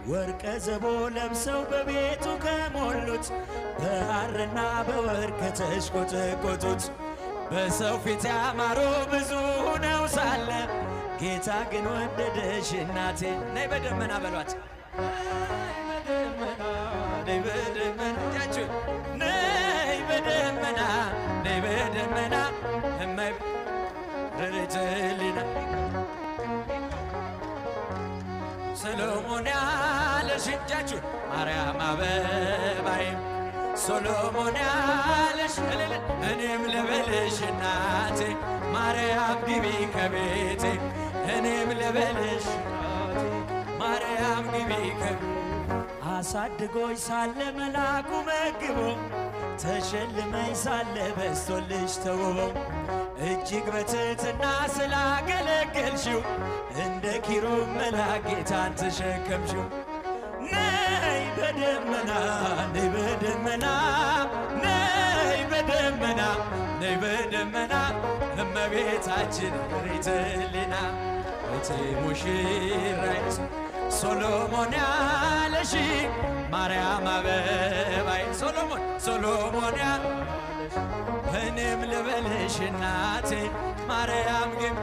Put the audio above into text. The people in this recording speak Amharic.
ወርቀ ዘቦ ለብሰው በቤቱ ከሞሉት በሐርና በወርቅ ከተሽቆጠቆጡት በሰው ፊት ያማሩ ብዙ ሆነው ሳለ ጌታ ግን ወደደሽ እናቴ። ነይ በደመና በሏት፣ ነይ በደመና እጃችሁ፣ ነይ በደመና፣ ነይ በደመና እማይ ረድኤትሊና ሰሎሞን ያለሽ እጃችሁ ማርያም አበባዬ ሰሎሞን ያለሽ እኔም ልበልሽ እናቴ ማርያም ግቢ ከቤቴ እኔም ልበልሽ ማርያም ግቢ ከቤቴ አሳድጎኝ ሳለ መላኩ መግቦ ተሸልመኝ ሳለ በስቶልሽ ተውቦ እጅግ በትሕትና ስላገለገልሽው እንደ ኪሩብ መልአክ ጌታን ተሸከምሽው። ነይ በደመና ነይ በደመና ነይ በደመና ነይ በደመና እመቤታችን ርትዕሊና እቴ ሙሽራዬ ሶሎሞን ያለሽ ማርያም አበባዬ ሶሎሞን ያለሽ እኔም ልበልሽ እናቴ ማርያም ግን